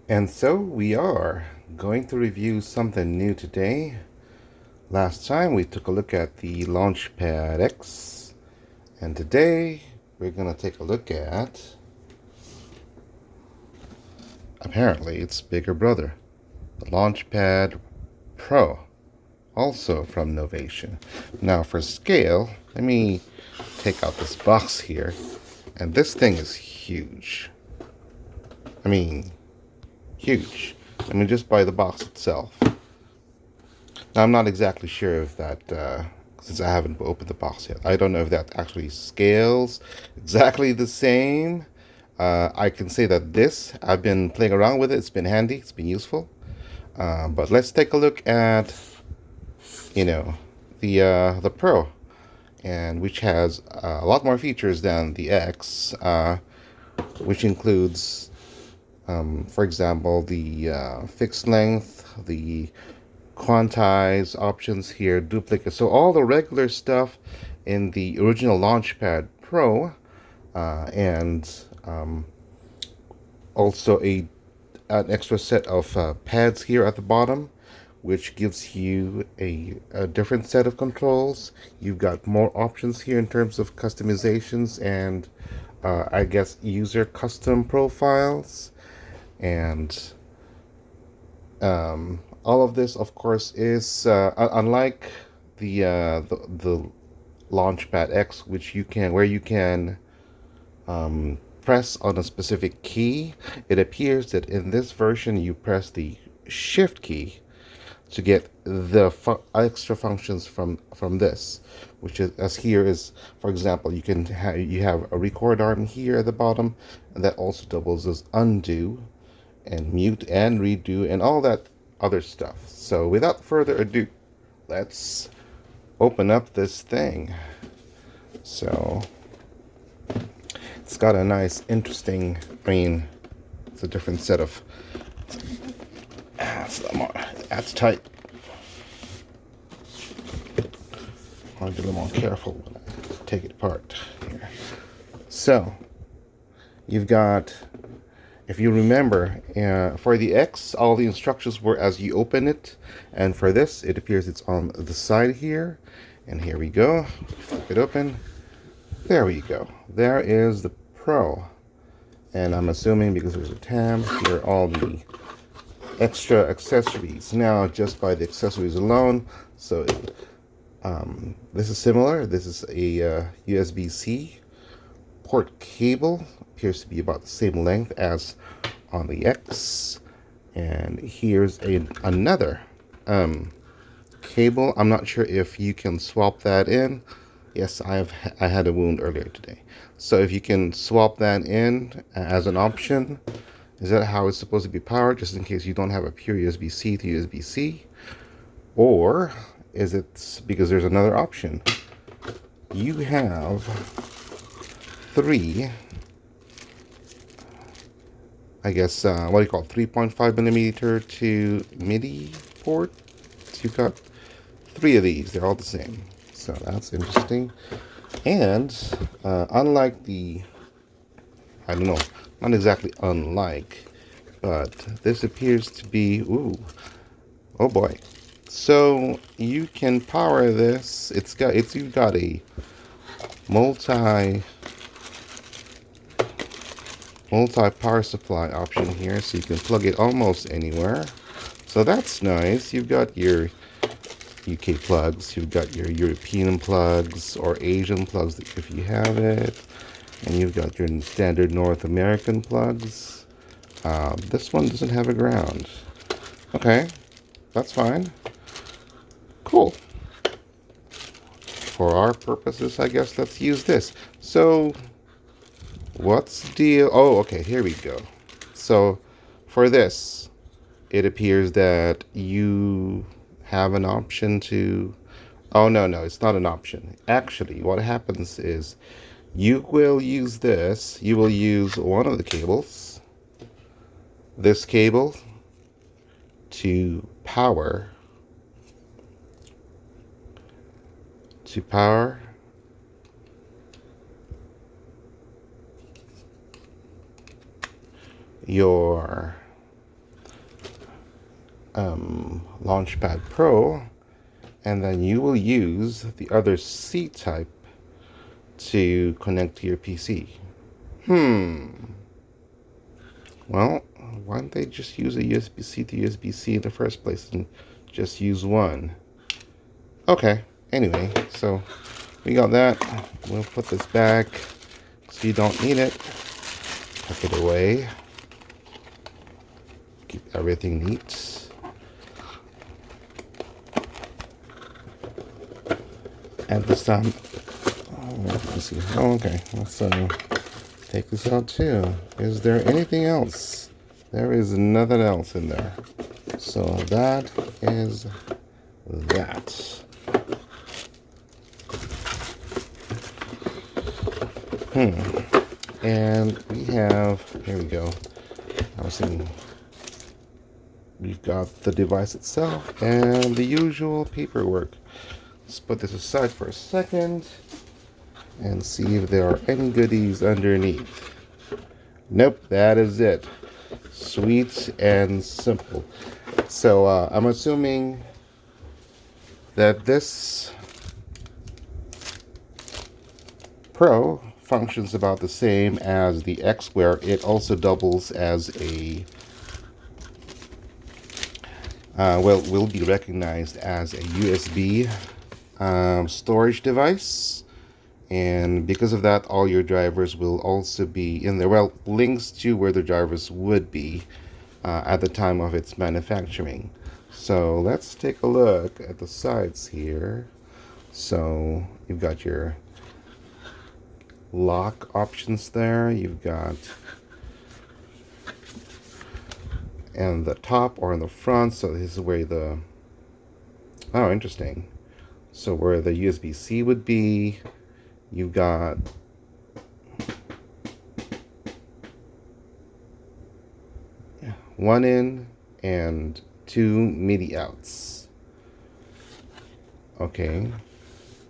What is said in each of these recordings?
And so we are going to review something new today. Last time we took a look at the Launchpad X, and today we're going to take a look at, apparently, its bigger brother, the Launchpad Pro, also from Novation. Now for scale, let me take out this box here, and this thing is huge. I mean, huge. I mean, just by the box itself. Now, I'm not exactly sure if that, since I haven't opened the box yet, I don't know if that actually scales exactly the same. I can say that this, I've been playing around with it. It's been handy. It's been useful. But let's take a look at, you know, the Pro, and which has a lot more features than the X, which includes, for example, the fixed length, the quantize options here, duplicate. So all the regular stuff in the original Launchpad Pro, and also an extra set of pads here at the bottom, which gives you a different set of controls. You've got more options here in terms of customizations and I guess user custom profiles. And all of this, of course, is unlike the Launchpad X, which you can press on a specific key. It appears that in this version you press the Shift key to get the extra functions from this, which is, as here is, for example, you have a record arm here at the bottom, and that also doubles as undo and mute and redo and all that other stuff. So without further ado, let's open up this thing. So it's got a nice, interesting, it's a different set of, that's tight. I'll be a little more careful when I take it apart here. So you've got, if you remember, for the X, all the instructions were as you open it, and for this, it appears it's on the side here. And here we go. Flip it open. There we go. There is the Pro. And I'm assuming because there's a tab, here are all the extra accessories. Now, just by the accessories alone, so this is similar. This is a USB-C port cable. Appears to be about the same length as on the X. And here's another cable. I'm not sure if you can swap that in. Yes, I had a wound earlier today. So if you can swap that in as an option, is that how it's supposed to be powered, just in case you don't have a pure USB-C to USB-C? Or is it because there's another option? You have three, I guess, what do you call it, 3.5 millimeter to MIDI ports. You've got three of these. They're all the same. So that's interesting. And unlike the, I don't know, not exactly unlike, but this appears to be, ooh, oh boy. So you can power this. You've got a multi power supply option here, so you can plug it almost anywhere. So that's nice. You've got your UK plugs, you've got your European plugs or Asian plugs if you have it, and you've got your standard North American plugs. This one doesn't have a ground. Okay, that's fine. Cool. For our purposes, I guess let's use this. So what's the deal? Oh, okay, here we go. So for this, it appears that you have an option to, oh no, it's not an option. Actually, what happens is you will use this, you will use one of the cables, this cable, to power your Launchpad Pro, and then you will use the other C type to connect to your PC. Well, why don't they just use a USB-C to USB-C in the first place and just use one? Okay, anyway, so we got that. We'll put this back so you don't need it. Tuck it away. Keep everything neat. And this time, let's see. Oh, okay. Let's take this out too. Is there anything else? There is nothing else in there. So that is that. And we have, here we go. I was thinking, we've got the device itself and the usual paperwork. Let's put this aside for a second and see if there are any goodies underneath. Nope, that is it. Sweet and simple. So I'm assuming that this Pro functions about the same as the X, where it also doubles as a will be recognized as a USB storage device, and because of that, all your drivers will also be in there. Well, links to where the drivers would be at the time of its manufacturing. So let's take a look at the sides here. So you've got your lock options there. You've got and the top or in the front. So this is where the interesting. So where the USB-C would be, you've got one in and two MIDI outs. Okay,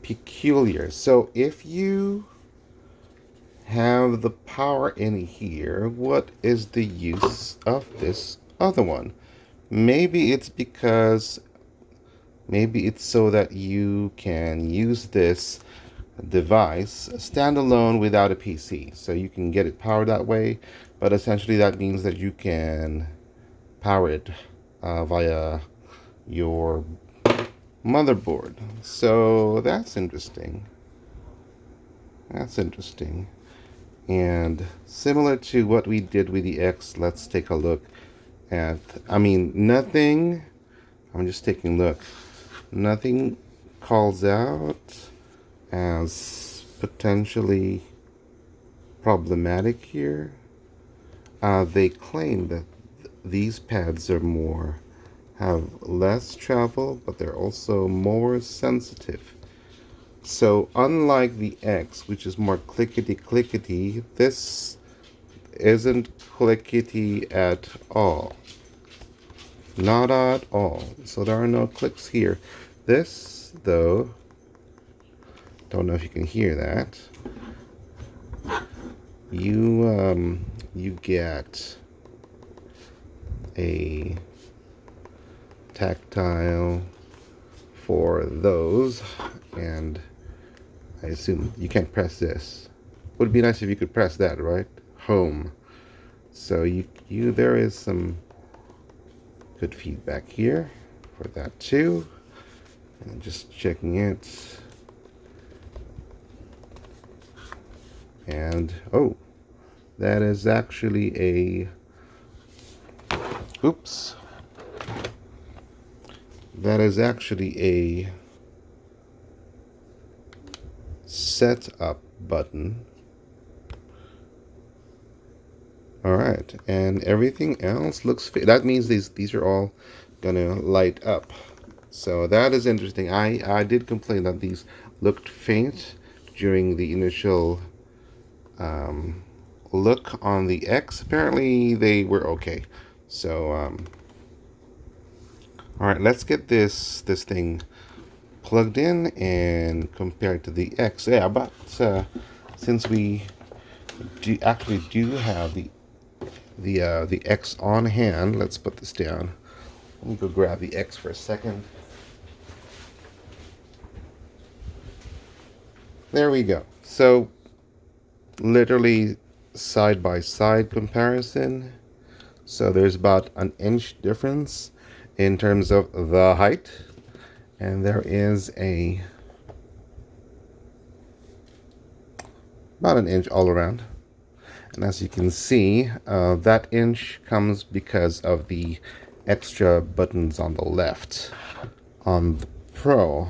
peculiar. So if you have the power in here, what is the use of this other one? Maybe it's so that you can use this device standalone without a PC, so you can get it powered that way, but essentially that means that you can power it via your motherboard. So that's interesting. And similar to what we did with the X, let's take a look at, nothing, I'm just taking a look, nothing calls out as potentially problematic here. They claim that these pads have less travel, but they're also more sensitive. So unlike the X, which is more clickety, this isn't clickety at all. Not at all. So there are no clicks here. This, though, don't know if you can hear that. You get a tactile for those, and I assume you can't press this. Would be nice if you could press that, right? Home. So there is some good feedback here for that too. And just checking it. And that is actually a setup button. All right, and everything else looks that means these are all gonna light up. So that is interesting. I did complain that these looked faint during the initial look on the X. Apparently they were okay. So all right, let's get this thing plugged in and compared to the X. Yeah, but since we do have the X on hand, let's put this down. Let me go grab the X for a second. There we go. So literally side by side comparison. So there's about an inch difference in terms of the height, and there is about an inch all around. And as you can see, that inch comes because of the extra buttons on the left on the Pro,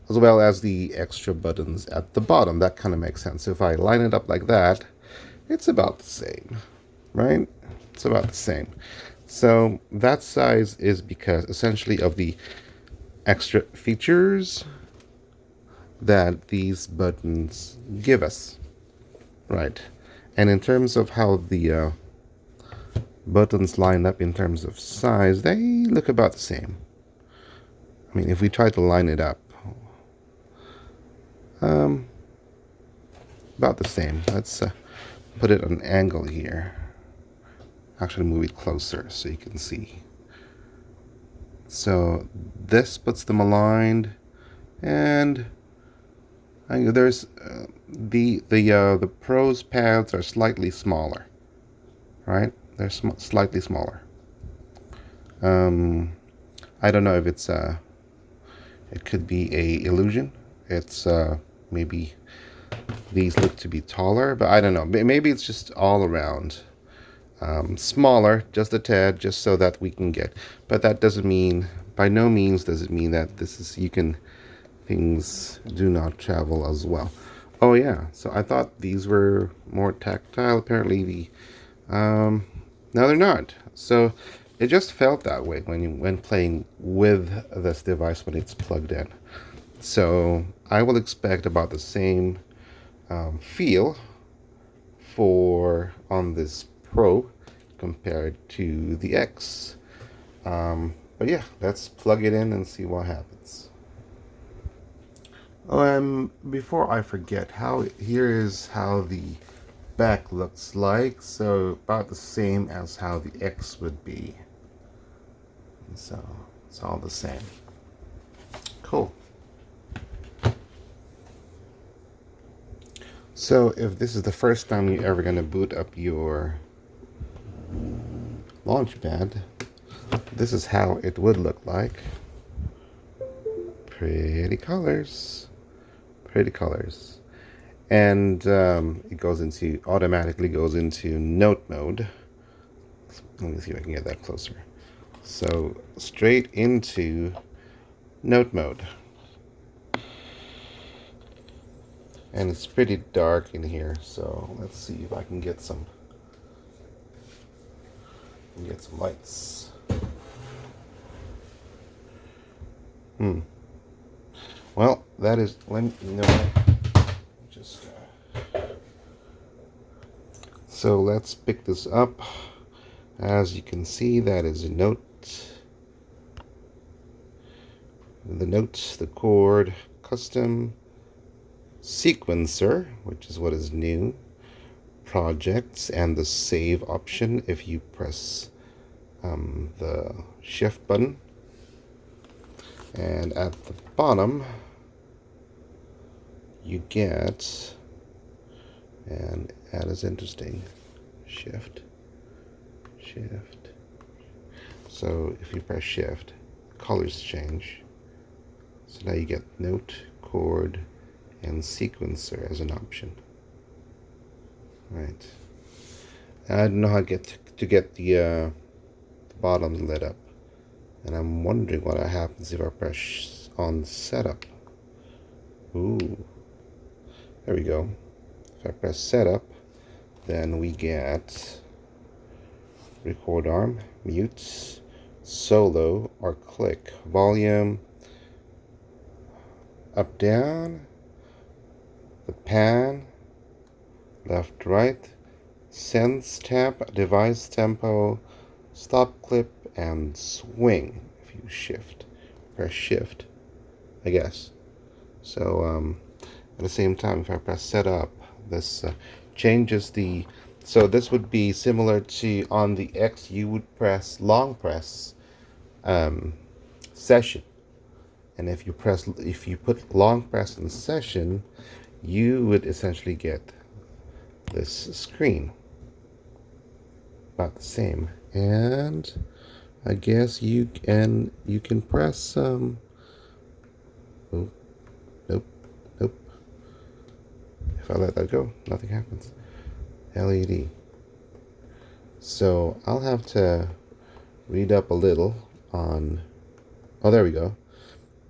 as well as the extra buttons at the bottom. That kind of makes sense. If I line it up like that, it's about the same, right? It's about the same. So that size is because essentially of the extra features that these buttons give us, right? And in terms of how the buttons line up in terms of size, they look about the same. I mean, if we try to line it up, about the same. Let's put it at an angle here. Actually move it closer so you can see. So this puts them aligned, and there's the Pro's pads are slightly smaller, right? They're slightly smaller. I don't know if it's it could be a illusion. It's maybe these look to be taller, but I don't know. Maybe it's just all around smaller, just a tad, just so that we can get. But that doesn't mean, by no means does it mean that this is, things do not travel as well. Oh yeah, so I thought these were more tactile. Apparently no, they're not. So it just felt that way when playing with this device when it's plugged in. So I will expect about the same feel on this Pro compared to the X. But yeah, let's plug it in and see what happens. Before I forget, here is how the back looks like. So about the same as how the X would be. So it's all the same. Cool. So if this is the first time you're ever going to boot up your Launchpad, this is how it would look like. Pretty colors. Pretty colors. And it automatically goes into note mode. Let me see if I can get that closer. So straight into note mode. And it's pretty dark in here, so let's see if I can get some lights. Well, that is, so let's pick this up. As you can see, that is a note. The notes, the chord, custom, sequencer, which is what is new, projects, and the save option if you press the shift button. And at the bottom you get, and that is interesting, shift. So if you press shift, colors change. So now you get note, chord, and sequencer as an option. Right. I don't know how to get the bottom lit up, and I'm wondering what happens if I press on setup. Ooh, there we go. If I press setup, then we get record arm, mute, solo, or click, volume, up down, the pan, left right, sense tap, device tempo, stop clip, and swing if you press shift, I guess. So at the same time, if I press setup, this changes so this would be similar to on the X, you would press long press session. And if you put long press in session, you would essentially get this screen. About the same. And I guess you can press oh, nope, nope. If I let that go, nothing happens. LED. So I'll have to read up a little on. Oh, there we go.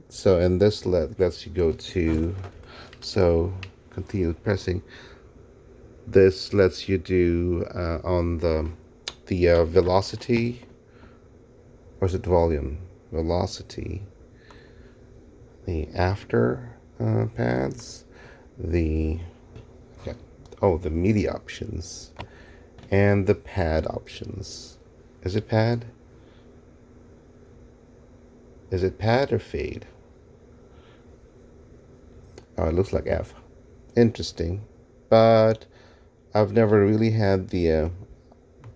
So, and this lets you go to. So continue pressing. This lets you do on the velocity, or is it volume? Velocity. The after pads, the MIDI options, and the pad options. Is it pad? Is it pad or fade? Oh, it looks like F. Interesting, but I've never really had the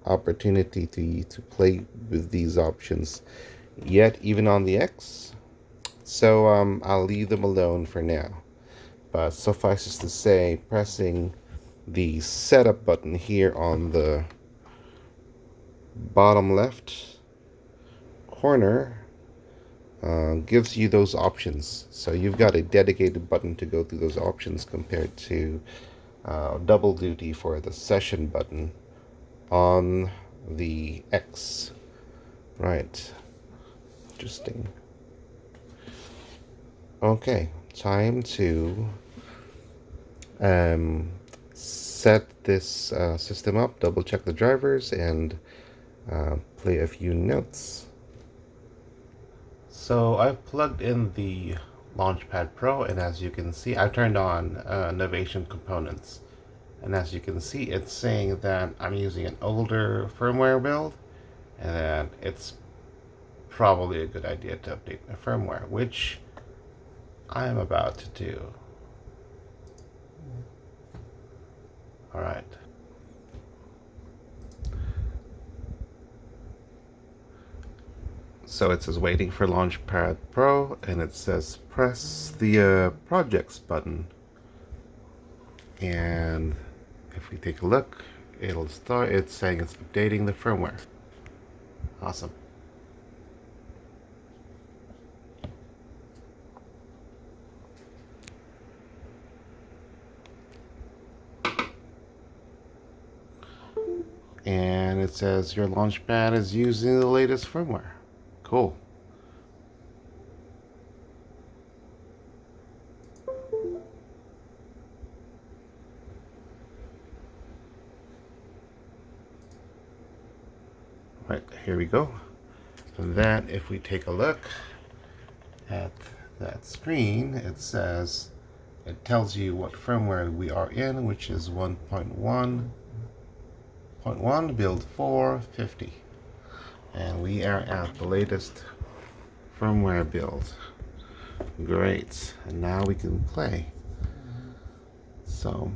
opportunity to play with these options yet, even on the X. So I'll leave them alone for now. But suffices to say, pressing the setup button here on the bottom left corner gives you those options. So you've got a dedicated button to go through those options compared to double duty for the session button on the X. Right. Interesting. Okay, time to set this system up, double check the drivers, and play a few notes. So I've plugged in the Launchpad Pro, and as you can see, I've turned on Novation components. And as you can see, it's saying that I'm using an older firmware build, and that it's probably a good idea to update my firmware, which I am about to do. All right. So it says waiting for Launchpad Pro, and it says press the projects button. And if we take a look, it'll start. It's saying it's updating the firmware. Awesome. And it says your Launchpad is using the latest firmware. Cool. Right, here we go. And then if we take a look at that screen, it says, it tells you what firmware we are in, which is 1.1.1 build 450. And we are at the latest firmware build. Great. And now we can play. So